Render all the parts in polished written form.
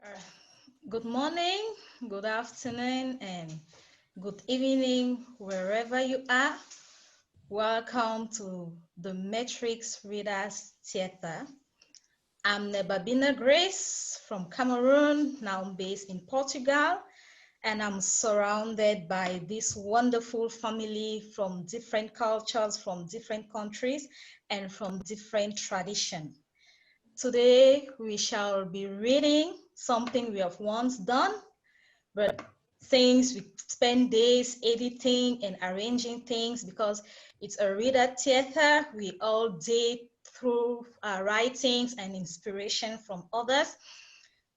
Uh, Good morning, good afternoon, and good evening, wherever you are. Welcome to the Matrix Readers Theater. I'm Neba Grace from Cameroon, now based in Portugal, and I'm surrounded by this wonderful family from different cultures, from different countries, and from different traditions. Today, we shall be reading something we have once done, but since we spend days editing and arranging things because it's a reader theater, we all dig through our writings and inspiration from others,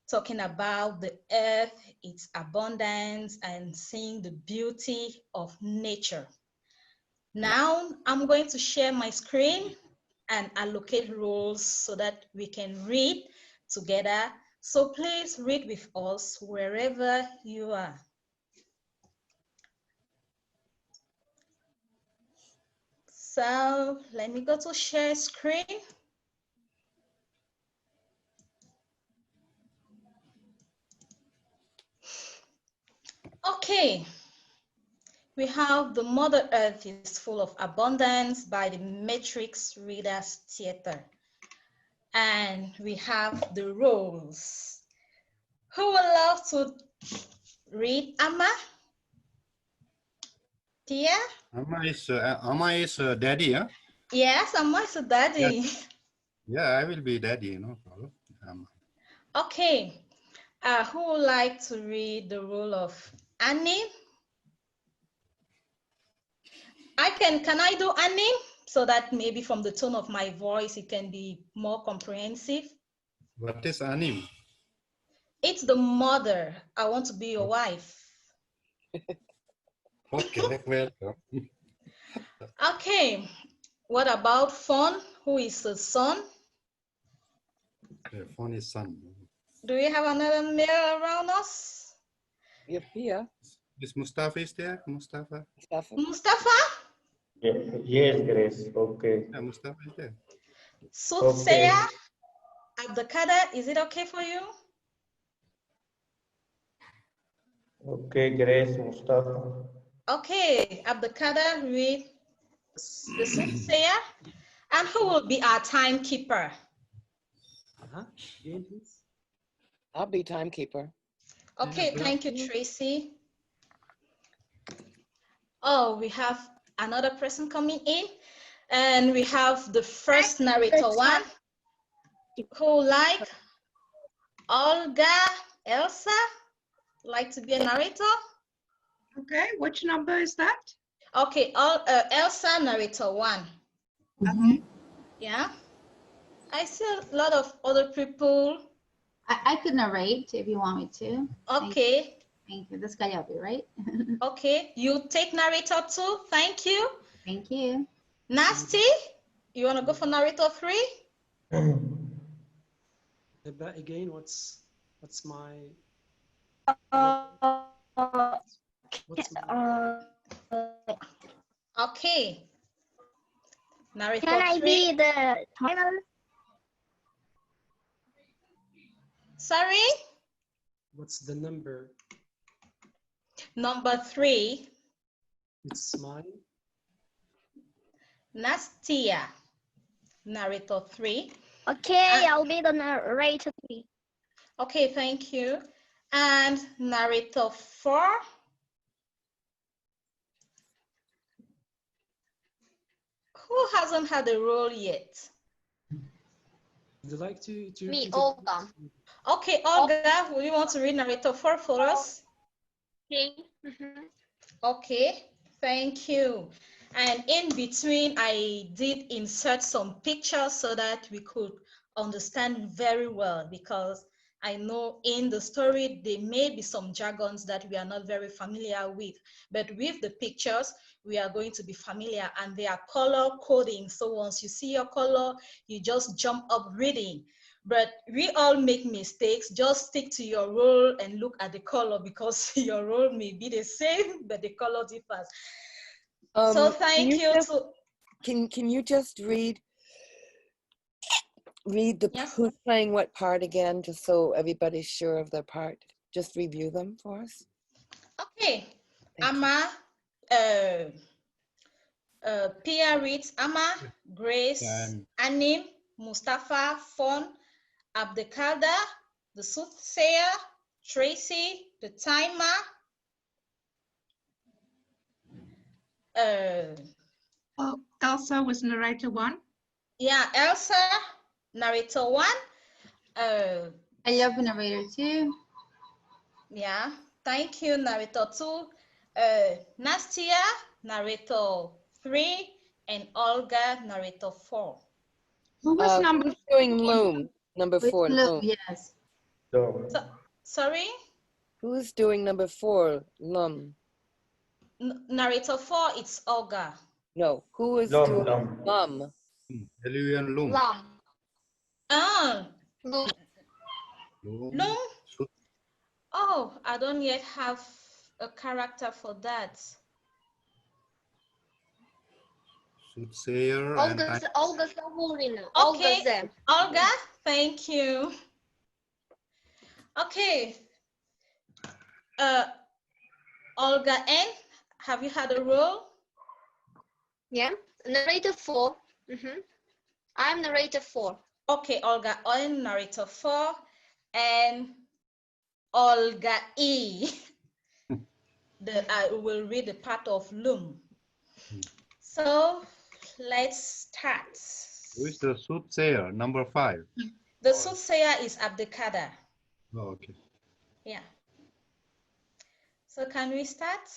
talking about the earth, its abundance, and seeing the beauty of nature. Now, I'm going to share my screen and allocate roles so that we can read together. So please read with us wherever you are. So let me go to share screen. Okay, we have The Mother Earth is Full of Abundance by the Matrix Readers Theater. And we have the roles. Who would love to read, Amma? Tia? Amma is daddy, huh? Yes, Amma is a daddy. Yes. Yeah, I will be daddy, no problem. Okay, who would like to read the role of Annie? Can I do Annie? So that maybe from the tone of my voice, it can be more comprehensive. What is Anim? It's the mother. I want to be your wife. Okay, welcome. Okay, what about Fawn? Who is the son? The phone is son. Do we have another male around us? Yep, here. Is Mustafa is there? Mustafa? Mustafa? Yes, Grace. Okay. Yeah, Mustafa is there. Soothsayer? Abdulkader, is it okay for you? Okay, Grace, Mustafa. Okay, Abdulkader, read the soothsayer. And who will be our timekeeper? I'll be timekeeper. Okay, thank you, Tracy. Oh, we have another person coming in. And we have the first narrator one. Who like Olga, Elsa, like to be a narrator? Okay, which number is that? Okay, Elsa, narrator one. Okay. Yeah. I see a lot of other people. I could narrate if you want me to. Okay. Thank you. This guy will be right. Okay, you take narrator two. Thank you. Thank you. Nasty, you want to go for narrator three? But again, what's my Okay. Narrator Can I three. be the timer? Sorry? what's the number? Number three. It's mine. Nastia. Narrator three. Okay, I'll be the narrator. Okay, thank you. And narrator four. Who hasn't had a role yet? Would you like to Me, repeat it? Olga. Okay, Olga, will you want to read narrator four for us? Okay. Okay, thank you. And in between, I did insert some pictures so that we could understand very well, because I know in the story, there may be some jargons that we are not very familiar with, but with the pictures, we are going to be familiar, and they are color coding. So once you see your color, you just jump up reading. But we all make mistakes. Just stick to your role and look at the color, because your role may be the same, but the color differs. So thank you. Can you just read read the Yes. who's playing what part again, just so everybody's sure of their part? Just review them for us. Okay. Thank you. Ama, Pia reads Ama, Grace, And Anim, Mustafa, Fon, Abdelkader, the soothsayer, Tracy, the timer, Oh, Elsa was narrator 1. yeah, Elsa, narrator 1, I love narrator 2. yeah, thank you, narrator 2, Nastia, narrator 3, and Olga, narrator 4. Who was number Who's doing loom? Number With 4, look, loom. yes. Loom. So, sorry, Who's doing number 4, loom? narrator 4, it's Olga. No, who is Loom, doing loom. lum? Eluian Loom. Lam. Ah, Loom. Loom? Sooth- Oh, I don't yet have a character for that. Soothsayer and Olga Savulina. Okay, Olga Zem. Olga, thank you. Okay, Olga N, have you had a role? Yeah. Narrator 4. I'm narrator 4. Okay, Olga N, narrator 4, and Olga E. I will read the part of Loom. So let's start. Who is the soothsayer? Number 5. The soothsayer is Abdelkader. Oh, okay. Yeah. So can we start?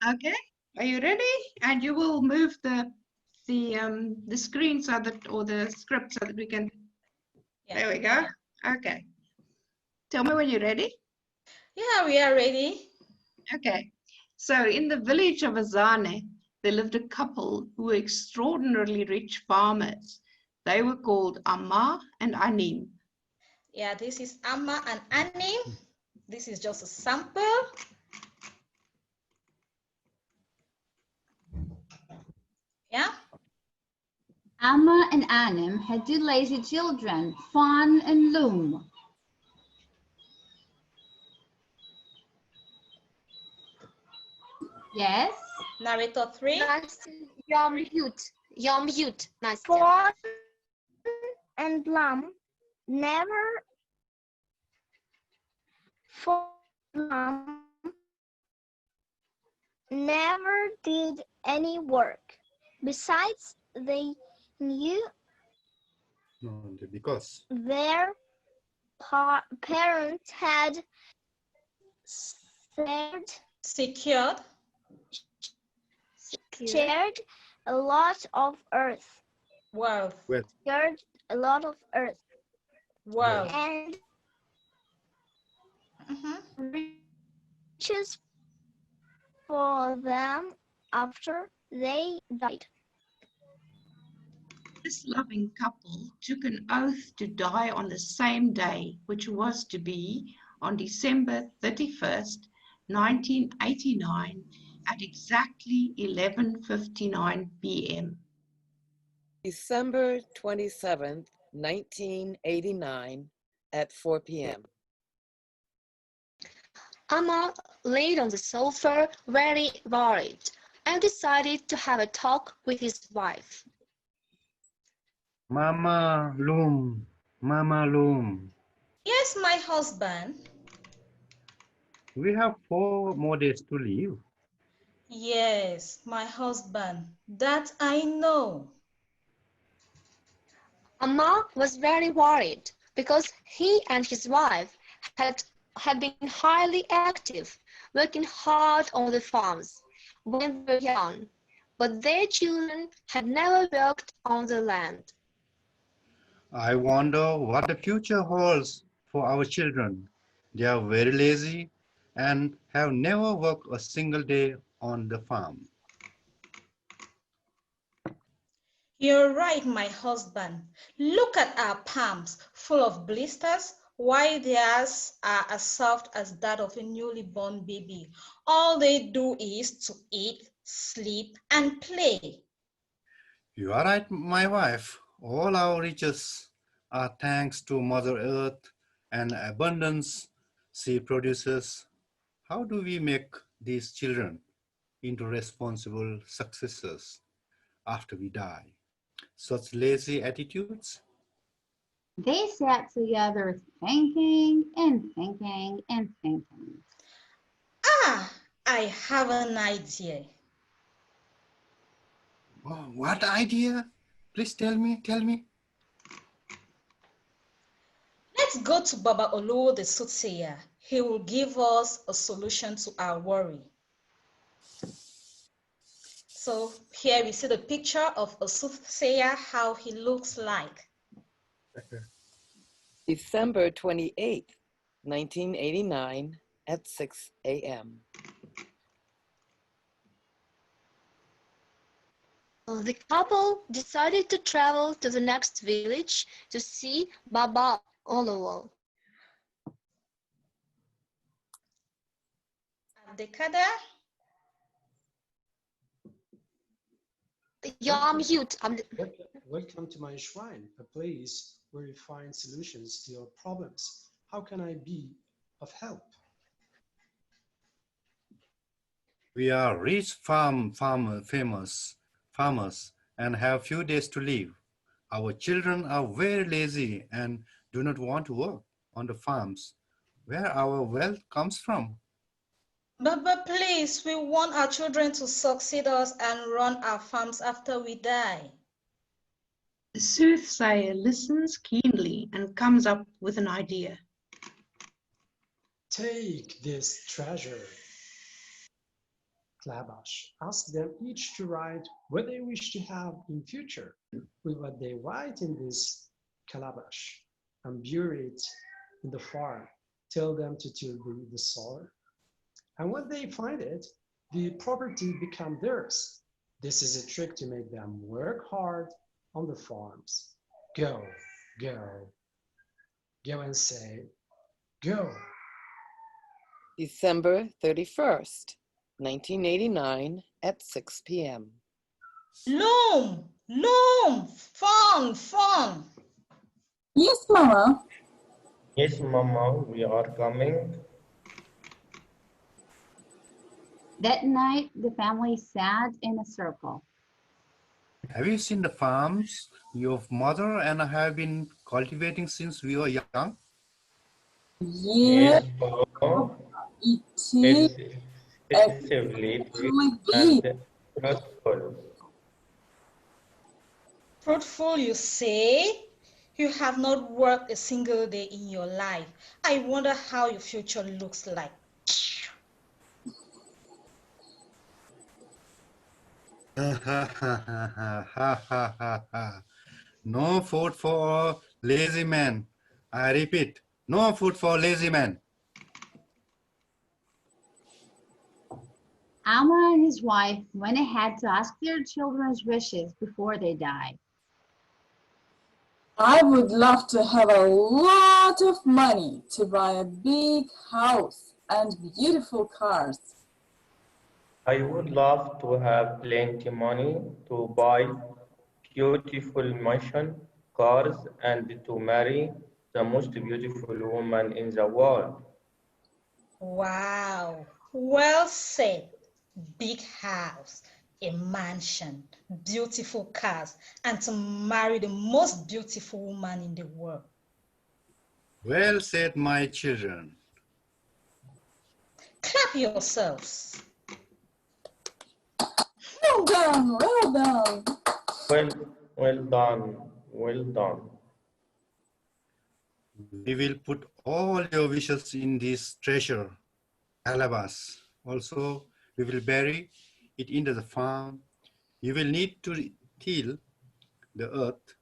Okay, are you ready? And you will move the screen so that, or the script so that we can, Yeah. there we go. Okay. Tell me when you're ready. Yeah, we are ready. Okay. So in the village of Azane, there lived a couple who were extraordinarily rich farmers. They were called Amma and Anim. Yeah, this is Amma and Anim. This is just a sample. Yeah. Amma and Anim had 2 lazy children, Fawn and Loom. Yes. Narrator 3. You're mute. You're mute. Nice. Fawn and Lam never never did any work. Besides, they knew No, because. their parents had Secured. shared a lot of earth. Wealth. Well, Shared a lot of earth. Wealth. And riches for them after they died. This loving couple took an oath to die on the same day, which was to be on December 31st, 1989 at exactly 11:59 p.m. December 27th, 1989 at 4 p.m. Amma laid on the sofa very worried and decided to have a talk with his wife. Mama Loom. Mama Loom. Yes, my husband. We have 4 more days to live. Yes, my husband. That I know. Amma was very worried because he and his wife had been highly active, working hard on the farms when they were young, but their children had never worked on the land. I wonder what the future holds for our children. They are very lazy and have never worked a single day on the farm. You're right, my husband. Look at our palms full of blisters, while theirs are as soft as that of a newly born baby. All they do is to eat, sleep, and play. You are right, my wife. All our riches are thanks to Mother Earth and abundance she produces. How do we make these children into responsible successors after we die? Such lazy attitudes? They sat together thinking and thinking and thinking. Ah, I have an idea. Oh, what idea? Please tell me. Let's go to Baba Oluo the soothsayer. He will give us a solution to our worry. So here we see the picture of a soothsayer, how he looks like. December 28th, 1989 at 6 a.m. The couple decided to travel to the next village to see Baba Oluo. Dekada, You're on mute. Welcome to my shrine, a place where you find solutions to your problems. How can I be of help? We are rich famous farmers and have few days to live. Our children are very lazy and do not want to work on the farms where our wealth comes from. but please, we want our children to succeed us and run our farms after we die. The soothsayer listens keenly and comes up with an idea. Take this treasure calabash. Ask them each to write what they wish to have in future with what they write in this calabash and bury it in the farm. Tell them to till the soil. And when they find it, the property become theirs. This is a trick to make them work hard on the farms. Go, go, go and say, go. December 31st, 1989 at 6 p.m. Loom, fun. Yes, Mama. Yes, Mama, we are coming. That night, the family sat in a circle. Have you seen the farms your mother and I have been cultivating since we were young? Yeah, Yes, Papa. it is It's excessively big actually big. and fruitful. Fruitful, you say? You have not worked a single day in your life. I wonder how your future looks like. No food for lazy man. I repeat, no food for lazy man. Alma and his wife went ahead to ask their children's wishes before they died. I would love to have a lot of money to buy a big house and beautiful cars. I would love to have plenty money to buy beautiful mansion, cars, and to marry the most beautiful woman in the world. Wow, well said. Big house, a mansion, beautiful cars, and to marry the most beautiful woman in the world. Well said, my children. Clap yourselves. Well done, well done. Well done, well done. We will put all your wishes in this treasure, calabash. Also, we will bury it into the farm. You will need to till the earth,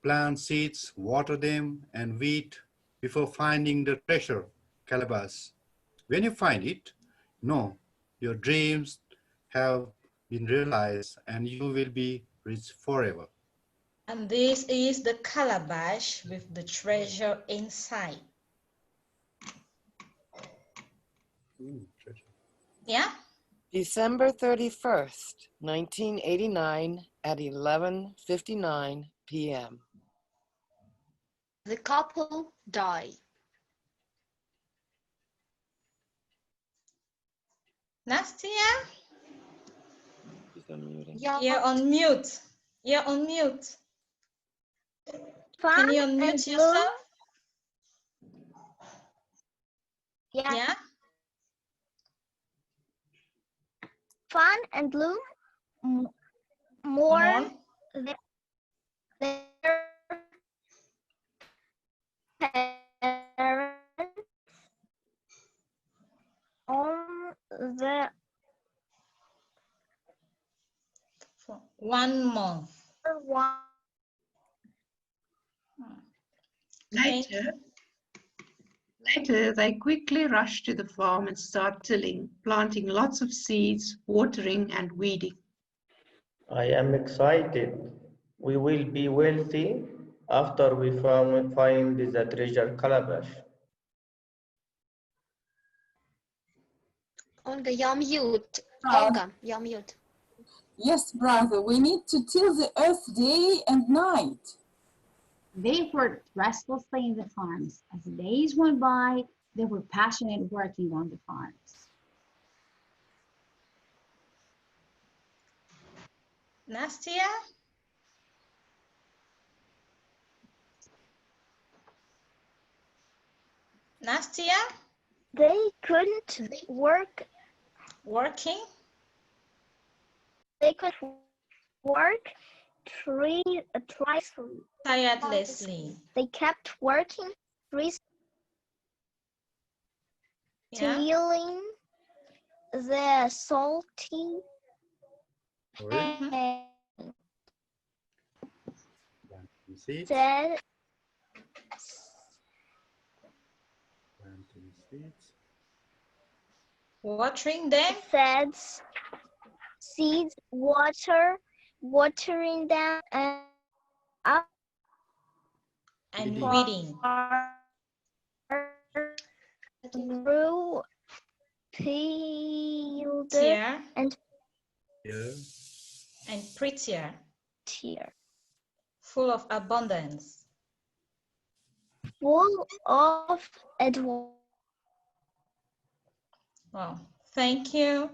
plant seeds, water them, and weed before finding the treasure, calabash. When you find it, know your dreams have been realized and you will be rich forever. And this is the calabash with the treasure inside. Treasure. Yeah? December 31st, 1989 at 11:59 p.m. the couple die. Nastia, She's unmuting. you're on mute. You're on mute. Fun Can you and unmute bloom. yourself? Yeah. Yeah. Fun and bloom. Mourn their parents on the 1 month. one. Later, they quickly rush to the farm and start tilling, planting lots of seeds, watering and weeding. I am excited. We will be wealthy after we find the treasure calabash. Olga, you're mute. Proud. Olga, you're mute. Yes, brother, we need to till the earth day and night. They worked restlessly in the farms. As the days went by, they were passionate working on the farms. Nastia? Nastia? They couldn't work. Working? They could work twice. Tirelessly. They kept working, tilling the salty Planting seeds. said Planting seeds. Watering them? seeds, watering them, and And Weeding. weeding. grew, peeled, Tier and Yeah. and prettier. tear. Full of abundance. Full of Wow. Thank you.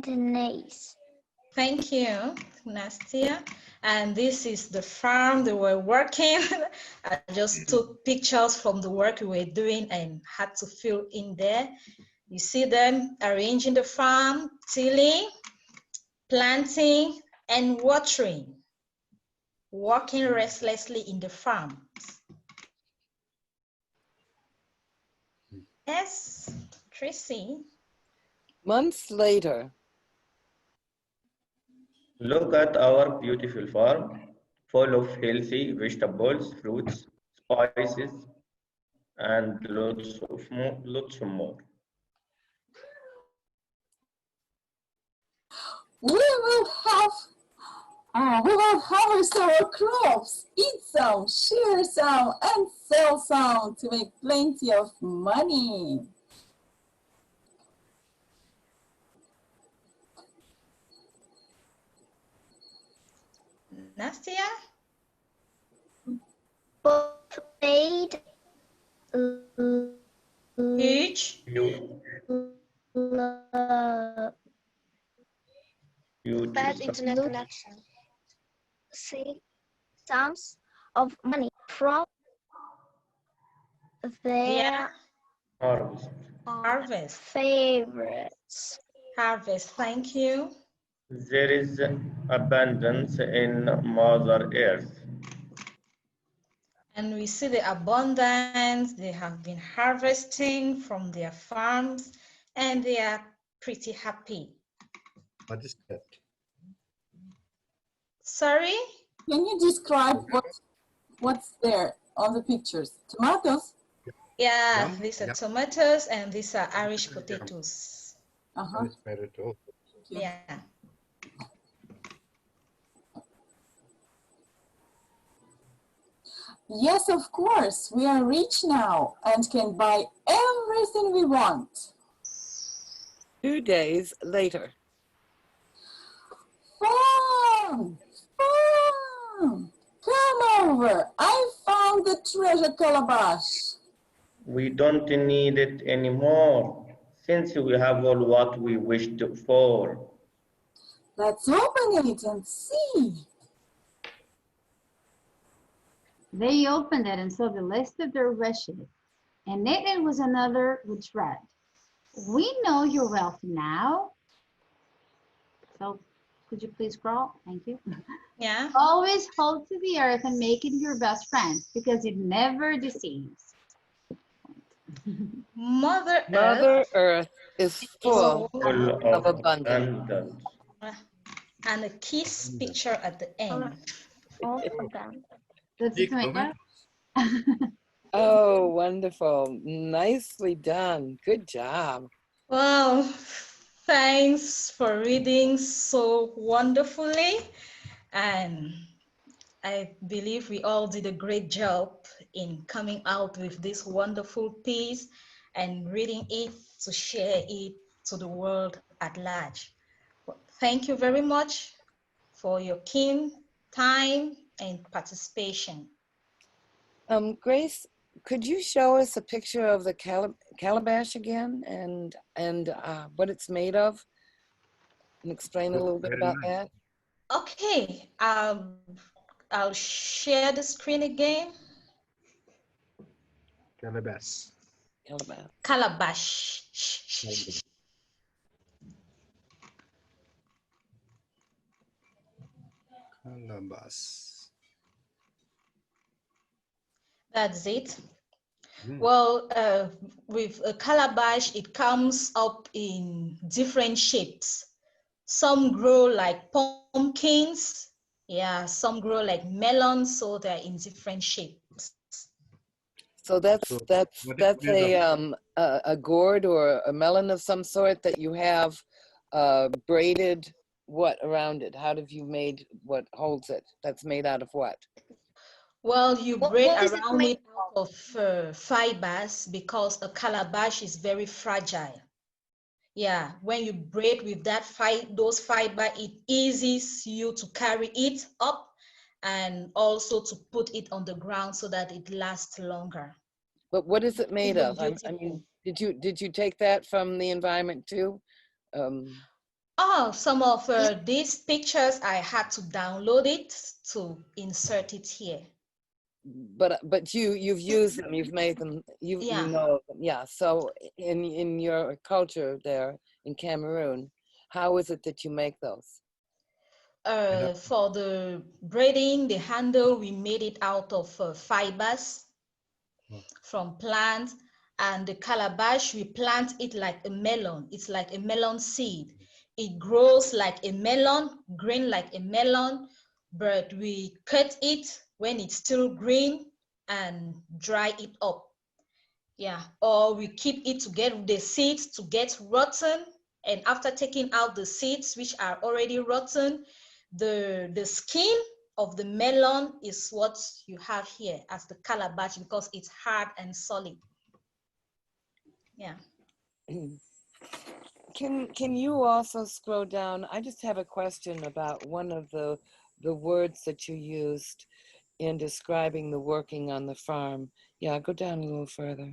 nice. Thank you, Nastia. And this is the farm they were working. I just took pictures from the work we were doing and had to fill in there. You see them arranging the farm, tilling, planting, and watering, working restlessly in the farms. Yes, Tracy. Months later, Look at our beautiful farm, full of healthy vegetables, fruits, spices, and lots more. We will harvest our crops, eat some, share some, and sell some to make plenty of money. Nastia? Both made Huge. Bad internet connection. Sums of money from their Harvest. favorites. Harvest. Thank you. There is abundance in Mother Earth. And we see the abundance they have been harvesting from their farms, and they are pretty happy. What is that? Sorry? Can you describe what's there on the pictures? Tomatoes? Yeah, Yum. these are Yep. tomatoes and these are Irish potatoes. Uh-huh. It's potato. Yeah. Yes, of course. We are rich now and can buy everything we want. 2 days later. Farm! Farm! Come over. I found the treasure calabash. We don't need it anymore, since we have all what we wished for. Let's open it and see. They opened it and saw the list of their wishes, and in it was another which read, "We know you're wealthy now." So could you please scroll? Thank you. Yeah. Always hold to the earth and make it your best friend because it never deceives. Mother Mother Earth Earth is is full full Full of of abundance. abundance. and a kiss picture at the end. All of them. That's Big the tomato. tomato. Oh, wonderful. Nicely done. Good job. Well, thanks for reading so wonderfully. And I believe we all did a great job in coming out with this wonderful piece and reading it to share it to the world at large. Well, thank you very much for your keen time and participation. Grace, could you show us a picture of the calabash again and what it's made of, and explain a little bit Very about nice. that? Okay, I'll share the screen again. Calabash. Calabash. Calabash. Calabash. That's it. Mm. Well, with a calabash, it comes up in different shapes. Some grow like pumpkins. Yeah, some grow like melons, so they're in different shapes. So that's So what is made of? a gourd or a melon of some sort that you have braided what around it? How have you made what holds it? That's made out of what? Well, you braid What is it around made it out of fibers because a calabash is very fragile. Yeah, when you braid with those fiber, it eases you to carry it up and also to put it on the ground so that it lasts longer. But what is it It made looks of? I beautiful. mean, did you take that from the environment too? Oh, some of these pictures, I had to download it to insert it here. But you've used them, you've made them, you Yeah. know them. Yeah. So in your culture there in Cameroon, how is it that you make those? For the braiding, the handle, we made it out of fibers from plants, and the calabash, we plant it like a melon. It's like a melon seed. It grows like a melon, green like a melon, but we cut it when it's still green and dry it up. Yeah, or we keep it to get the seeds to get rotten, and after taking out the seeds which are already rotten, the skin of the melon is what you have here as the calabash because it's hard and solid. Yeah. Can you also scroll down? I just have a question about one of the words that you used in describing the working on the farm. Yeah, go down a little further.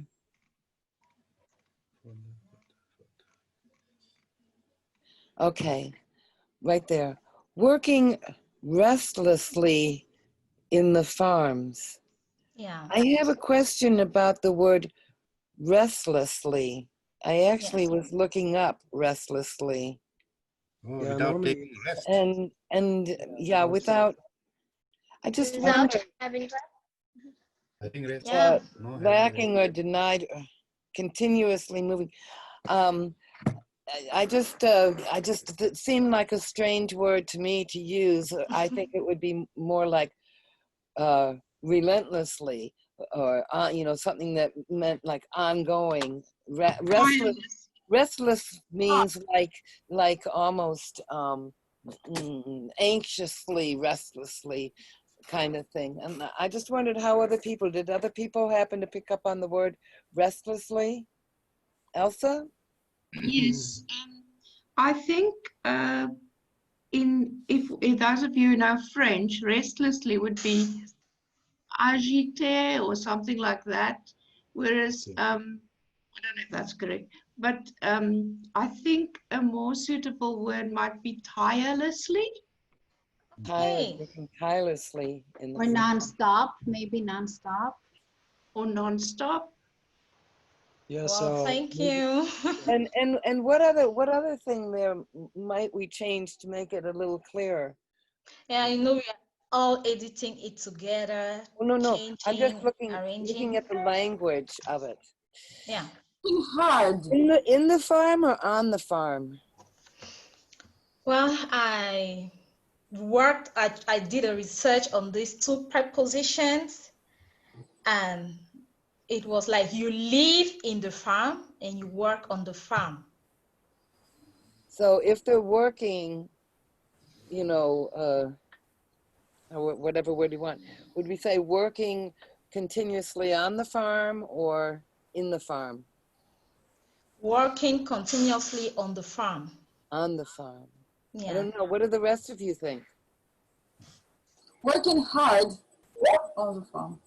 Okay, right there. Working restlessly in the farms. Yeah. I have a question about the word restlessly. I actually was looking up restlessly. Oh, without taking rest. And yeah, without, I just without wonder, having I think rest. Yeah. No, lacking or denied, continuously moving. I just, it seemed like a strange word to me to use. I think it would be more like relentlessly, or you know, something that meant like ongoing. Restless means like almost anxiously, restlessly kind of thing. And I just wondered how did other people happen to pick up on the word restlessly? Elsa? Yes, I think if those of you who know French, restlessly would be agité or something like that. Whereas, I don't know if that's correct, but I think a more suitable word might be tirelessly. Tired, Okay. working tirelessly in the Or farm. non-stop, maybe non-stop. Or non-stop. Yeah, Well, so thank maybe, you. And what other thing there might we change to make it a little clearer? Yeah, you know, we are all editing it together, Oh, no, I'm just changing, looking arranging. at the language of it. Yeah. Hard. In the farm or on the farm? Well, I did a research on these two prepositions, and it was like you live in the farm and you work on the farm. So if they're working, you know, or whatever word you want, would we say working continuously on the farm or in the farm? Working continuously on the farm. On the farm. I Yeah. don't know. What do the rest of you think? Working hard on the farm.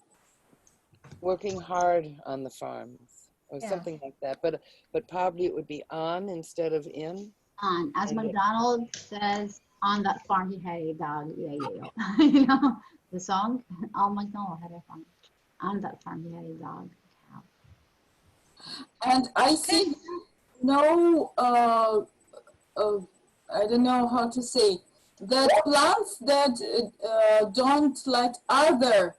Working hard on the farms or Yeah. something like that. But probably it would be on instead of in. On, as And McDonald says, on that farm he had a dog. Yeah. You know the song. Oh, McDonald had a farm. On that farm he had a dog. And I see no, I don't know how to say, that plants that don't like other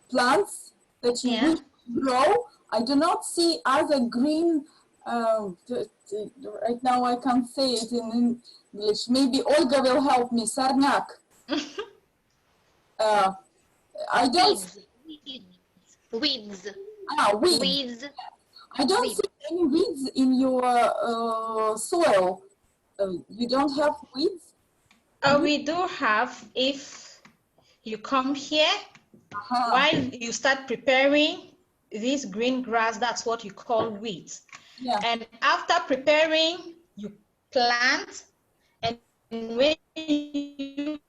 plants that you Yeah. wish to grow. I do not see other green, right now I can't say it in English. Maybe Olga will help me, Sarnak. I don't Weeds. weeds. Weeds. I don't Weeds. see any weeds in your soil. You don't have weeds? We do have, if you come here, while you start preparing this green grass, that's what you call weeds. Yeah. And after preparing, you plant, and when you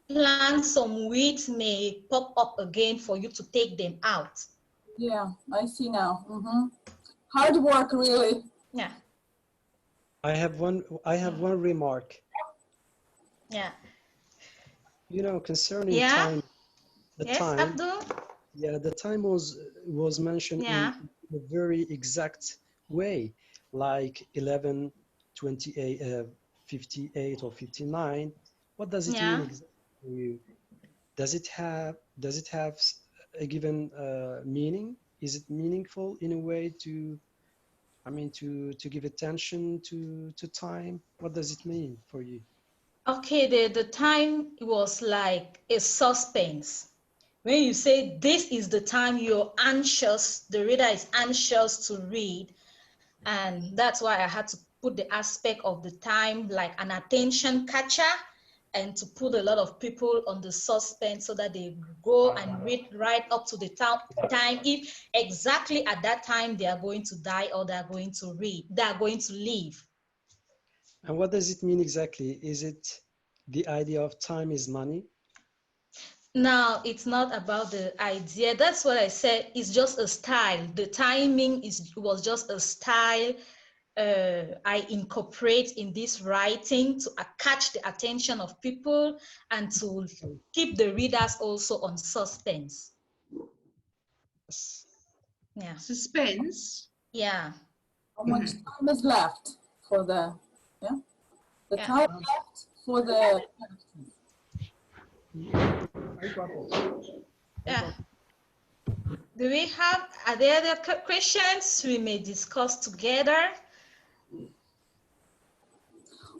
plant, some weeds may pop up again for you to take them out. Yeah, I see now. Hard work, really. Yeah. I have one remark. Yeah. You know, concerning Yeah. time, Yes, time. Abdul? Yeah, the time was mentioned Yeah. in a very exact way, like 11, 28, 58 or 59. What does it Yeah. mean exactly for you? Does it have a given meaning? Is it meaningful in a way to, I mean, to give attention to time? What does it mean for you? Okay, the time was like a suspense. When you say this is the time, you're anxious, the reader is anxious to read. And that's why I had to put the aspect of the time like an attention catcher, and to put a lot of people on the suspense so that they go and read right up to the time, if exactly at that time they are going to die or they are going to leave. And what does it mean exactly? Is it the idea of time is money? Now, it's not about the idea. That's what I said. It's just a style. The timing was just a style I incorporate in this writing to catch the attention of people and to keep the readers also on suspense. Yeah. Suspense. Yeah. How much time is left for the, time left for the. Yeah. Are there other questions we may discuss together?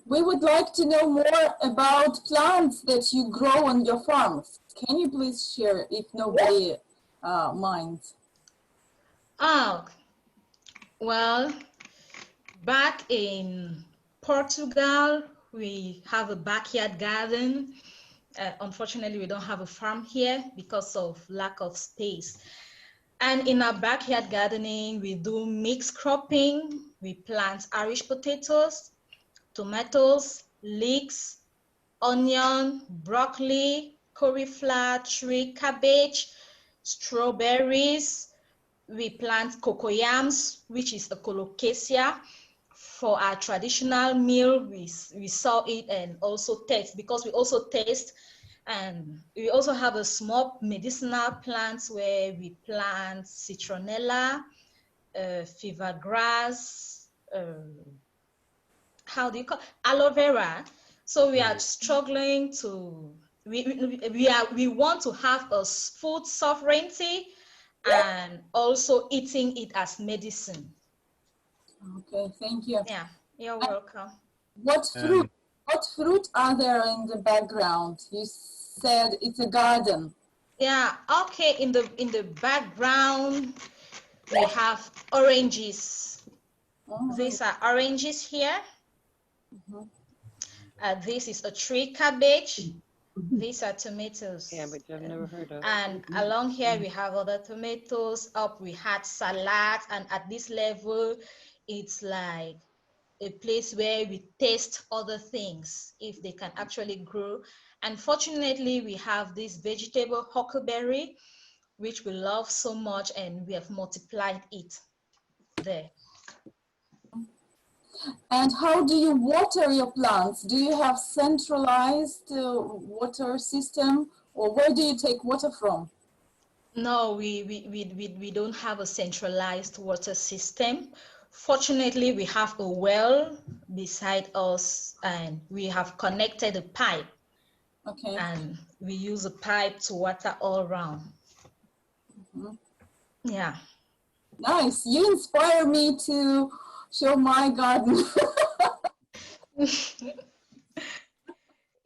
We would like to know more about plants that you grow on your farms. Can you please share if nobody minds? Oh, well, back in Portugal, we have a backyard garden. Unfortunately, we don't have a farm here because of lack of space. And in our backyard gardening, we do mixed cropping. We plant Irish potatoes, tomatoes, leeks, onion, broccoli, cauliflower tree, cabbage, strawberries. We plant cocoyams, which is a colocasia. For our traditional meal, we saw it and also taste, because we also taste. And we also have a small medicinal plants where we plant citronella, fever grass, how do you call aloe vera. So we are struggling to we want to have a food sovereignty and also eating it as medicine. Okay, thank you. Yeah, you're welcome. What fruit are there in the background? You said it's a garden. Yeah, okay, in the background we have oranges. These are oranges here. This is a tree cabbage. These are tomatoes. Yeah, but I've never heard of. And along here we have other tomatoes. Up we had salad, and at this level it's like a place where we taste other things if they can actually grow. Unfortunately, we have this vegetable huckleberry, which we love so much, and we have multiplied it there. And how do you water your plants? Do you have centralized water system, or where do you take water from? No, we don't have a centralized water system. Fortunately, we have a well beside us, and we have connected a pipe. Okay. And we use a pipe to water all around. Yeah. Nice. You inspire me to show my garden.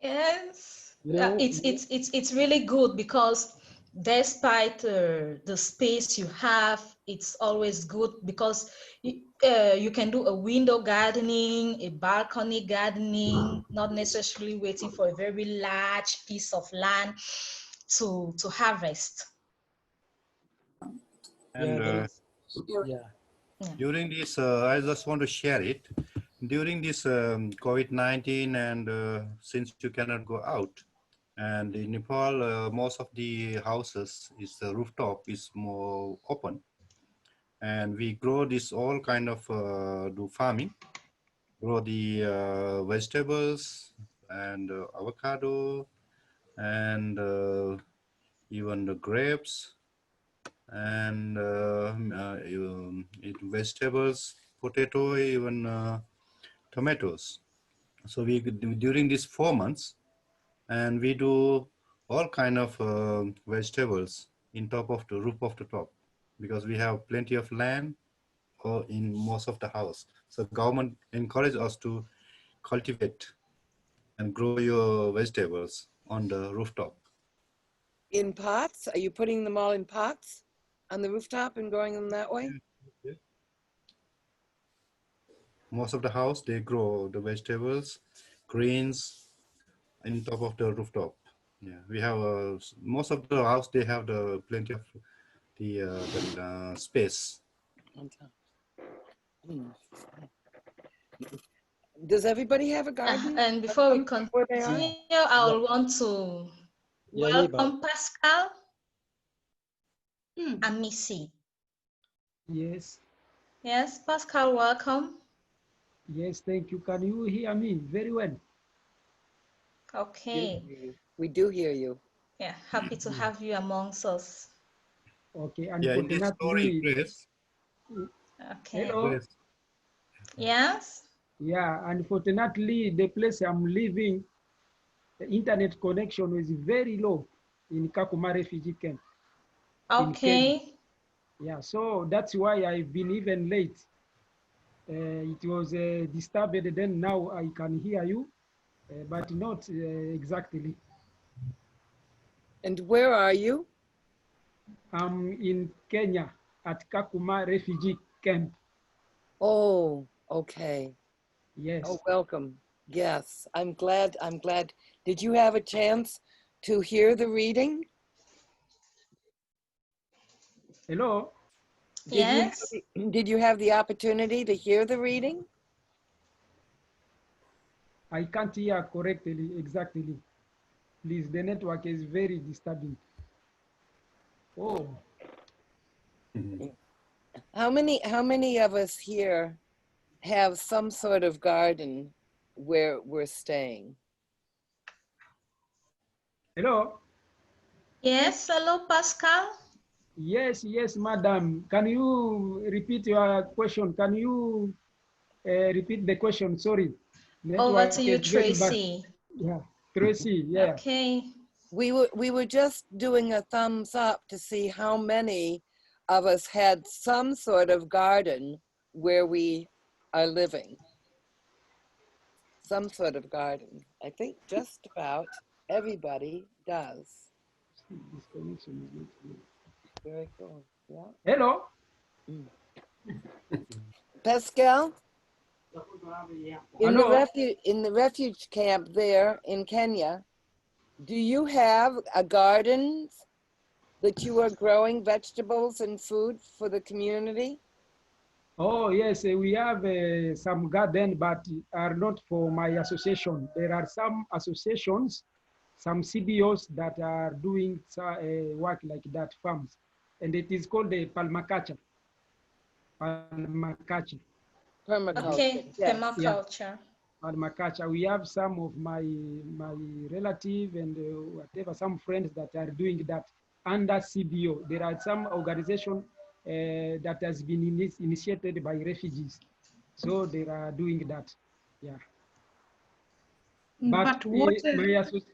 Yes. You know, It's really good because despite the space you have, it's always good because you can do a window gardening, a balcony gardening, not necessarily waiting for a very large piece of land to harvest. And during this, I just want to share it. During this COVID-19, and since you cannot go out, and in Nepal, most of the houses is the rooftop is more open, and we grow this all kind of do farming, grow the vegetables and avocado, and even the grapes, and vegetables, potato, even tomatoes. So we during these 4 months, and we do all kind of vegetables in top of the roof of the top, because we have plenty of land or in most of the house. So government encourage us to cultivate and grow your vegetables on the rooftop. In pots? Are you putting them all in pots on the rooftop and growing them that way? Yeah. Most of the house, they grow the vegetables, greens in top of the rooftop. Yeah, we have most of the house, they have the plenty of the space. Does everybody have a garden? And before we continue, I will want to welcome Pascal and Missy. Yes. Yes, Pascal, welcome. Yes, thank you. Can you hear me very well? Okay. We do hear you. Yeah, happy to have you amongst us. Okay, yeah, in this story, Grace. Okay. Hello. Grace. Yes. Yeah, unfortunately, the place I'm living, the internet connection is very low in Kakuma refugee camp. Okay. Yeah, so that's why I've been even late. It was disturbed, then now I can hear you, but not exactly. And where are you? I'm in Kenya at Kakuma refugee camp. Oh, okay. Yes. Oh, welcome. Yes, I'm glad. Did you have a chance to hear the reading? Hello? Yes. Did you have the opportunity to hear the reading? I can't hear correctly, exactly. Please, the network is very disturbing. Oh, How many of us here have some sort of garden where we're staying? hello. Yes, hello, Pascal. Yes, yes, madam. Can you repeat your question? Can you repeat the question? Sorry, Over network to you, is very bad. Tracy. Yeah, Tracy. Yeah. Okay. We were just doing a thumbs up to see how many of us had some sort of garden where we are living. Some sort of garden. I think just about everybody does. This connection is not good. Very cool. Yeah. Hello. Pascal, in Hello. the refuge camp there in Kenya, do you have a garden that you are growing vegetables and food for the community? Oh yes, we have some garden, but are not for my association. There are some associations, some CBOs that are doing work like that, farms, and it is called the permaculture. Permaculture. Permaculture. Okay, Yes. Yeah, permaculture. permaculture. We have some of my relative and whatever, some friends that are doing that under CBO. There are some organization that has been initiated by refugees, so they are doing that. Yeah. But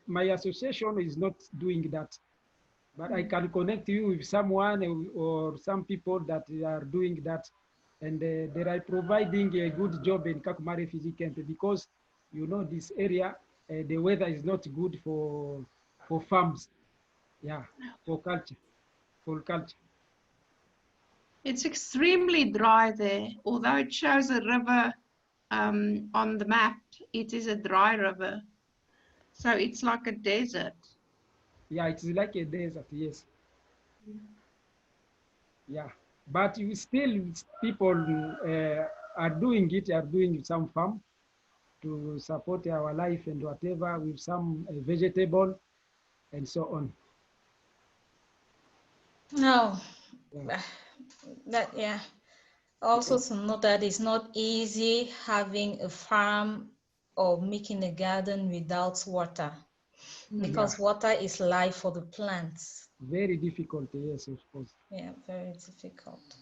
my association is not doing that. But I can connect you with someone or some people that are doing that, and they are providing a good job in Kakuma refugee camp, because you know this area, the weather is not good for farms. Yeah, for culture. It's extremely dry there. Although it shows a river on the map, it is a dry river. So it's like a desert. Yeah, it's like a desert, yes. Yeah, but you still, people are doing it, are doing some farm to support our life and whatever, with some vegetable and so on. No, Yeah. yeah. Also to know that it's not easy having a farm or making a garden without water, because water is life for the plants. Very difficult, yes, of course. Yeah, very difficult.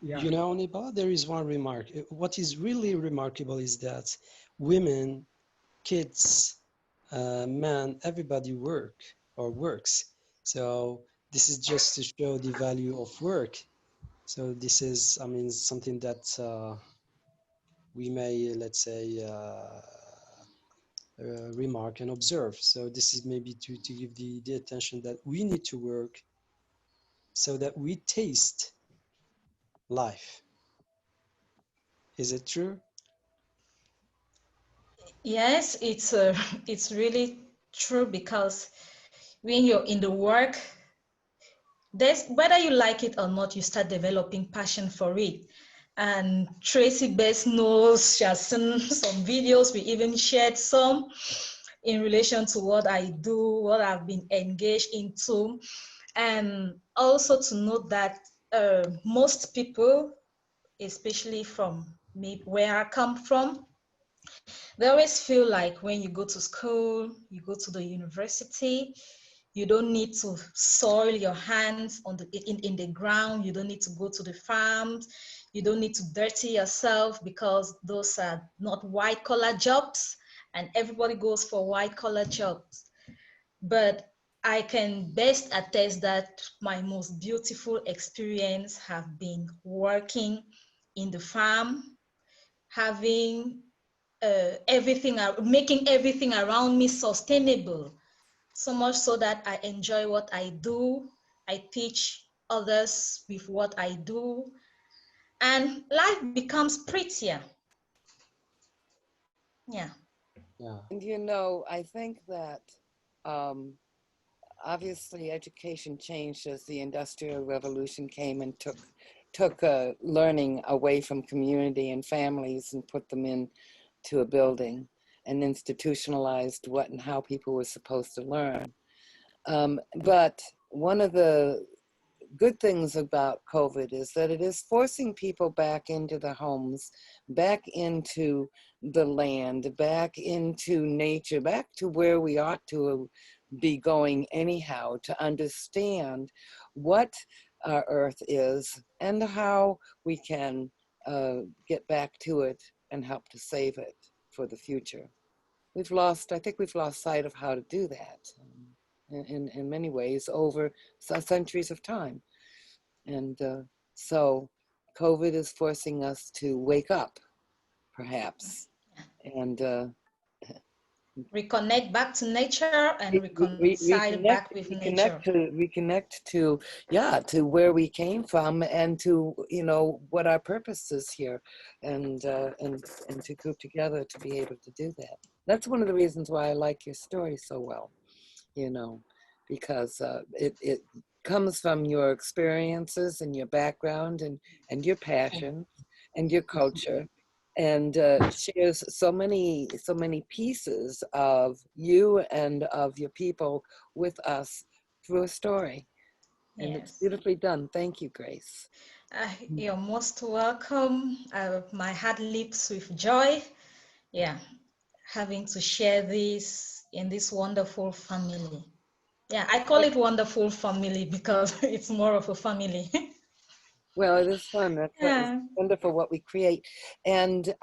Yeah. You know, Neba, there is one remark. What is really remarkable is that women, kids, men, everybody works. So this is just to show the value of work. So this is, I mean, something that we may, let's say, remark and observe. So this is maybe to give the attention that we need to work so that we taste life. Is it true? Yes, it's really true, because when you're in the work, there's, whether you like it or not, you start developing passion for it. And Tracy best knows, she has seen some videos, we even shared some in relation to what I do, what I've been engaged into. And also to note that most people, especially from me, where I come from, they always feel like when you go to school, you go to the university, you don't need to soil your hands on in the ground. You don't need to go to the farms. You don't need to dirty yourself, because those are not white collar jobs, and everybody goes for white collar jobs. But I can best attest that my most beautiful experience have been working in the farm, having everything, making everything around me sustainable. So much so that I enjoy what I do. I teach others with what I do, and life becomes prettier. Yeah. Yeah. And you know, I think that obviously education changed as the Industrial Revolution came and took learning away from community and families and put them into a building. and institutionalized what and how people were supposed to learn. But one of the good things about COVID is that it is forcing people back into the homes, back into the land, back into nature, back to where we ought to be going anyhow, to understand what our earth is and how we can get back to it and help to save it for the future. I think we've lost sight of how to do that in many ways over centuries of time. And so COVID is forcing us to wake up, perhaps, and reconnect back to nature and reconcile back with nature. reconnect to where we came from and to what our purpose is here, and to group together to be able to do that. That's one of the reasons why I like your story so well, because it comes from your experiences and your background and your passion and your culture, and shares so many pieces of you and of your people with us through a story. And Yes. It's beautifully done. Thank you, Grace. You're most welcome. My heart leaps with joy. Yeah, having to share this in this wonderful family. Yeah, I call it wonderful family because it's more of a family. Well, it is fun. That's Yeah. wonderful what we create. And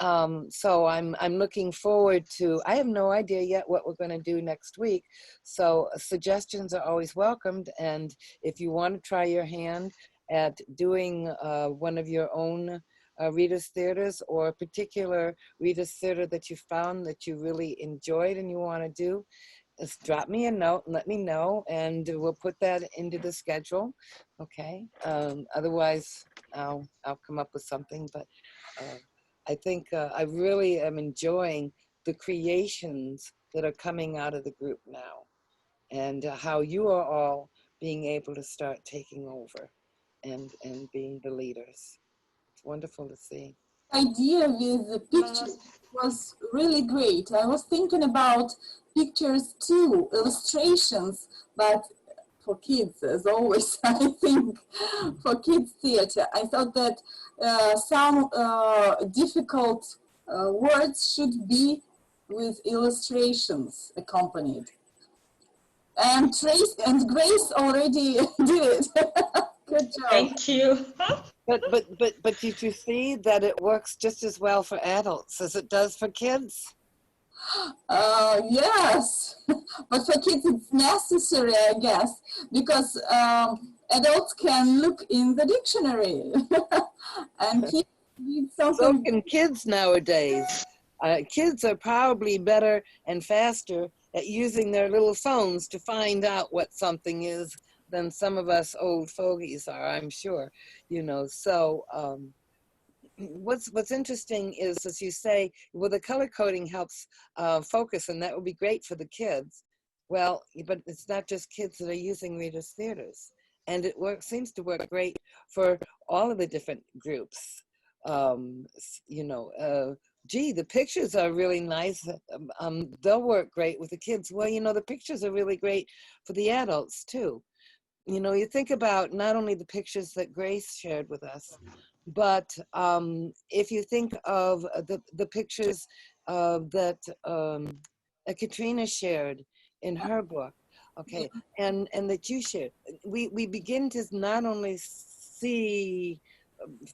so I'm looking forward to, I have no idea yet what we're going to do next week. So suggestions are always welcomed. And if you want to try your hand at doing one of your own Reader's Theaters, or a particular Reader's Theater that you found that you really enjoyed and you want to do, just drop me a note and let me know, and we'll put that into the schedule. Okay. Otherwise, I'll come up with something. But I think I really am enjoying the creations that are coming out of the group now, and how you are all being able to start taking over and being the leaders. It's wonderful to see. Idea with the pictures was really great. I was thinking about pictures too, illustrations, but for kids, as always, I think, for kids theater. I thought that some difficult words should be with illustrations accompanied. And Grace already did it. Good job. Thank you. But did you see that it works just as well for adults as it does for kids? Yes, but for kids it's necessary, I guess, because adults can look in the dictionary and kids need something. So can kids nowadays. Kids are probably better and faster at using their little phones to find out what something is than some of us old fogies are, I'm sure. So what's interesting is, as you say, well, the color coding helps focus, and that would be great for the kids. Well, but it's not just kids that are using Reader's Theaters, and it seems to work great for all of the different groups. Gee, the pictures are really nice. They'll work great with the kids. Well, the pictures are really great for the adults too. You think about not only the pictures that Grace shared with us, but if you think of the pictures that Katrina shared in her book, okay, and that you shared, we begin to not only see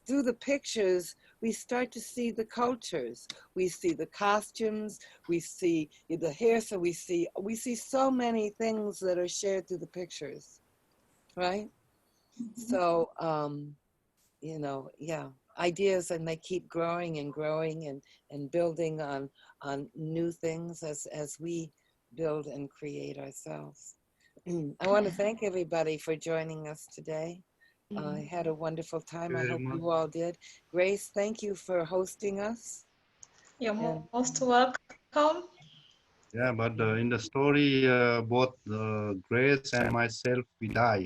through the pictures, we start to see the cultures, we see the costumes, we see the hair, so we see so many things that are shared through the pictures. Right? So, ideas, and they keep growing and growing and building on new things as we build and create ourselves. I want to thank everybody for joining us today. I had a wonderful time. I hope you all did. Grace, thank you for hosting us. You're most welcome. Yeah, but in the story, both Grace and myself, we die,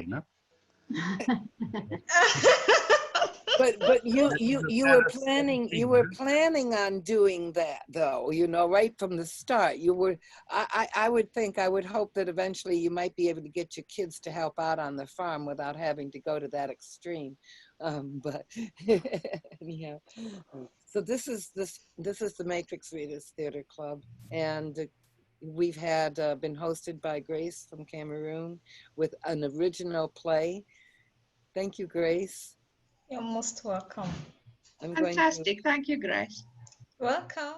But you That is the were saddest planning on doing that though, you know, right from the start. You were I would hope that eventually you might be able to get your kids to help out on the farm without having to go to that extreme. But anyhow, so this is the Matrix Readers Theater Club, and we've had been hosted by Grace from Cameroon with an original play. Thank you, Grace. You're most welcome. I'm Fantastic. Thank you, Grace. Welcome.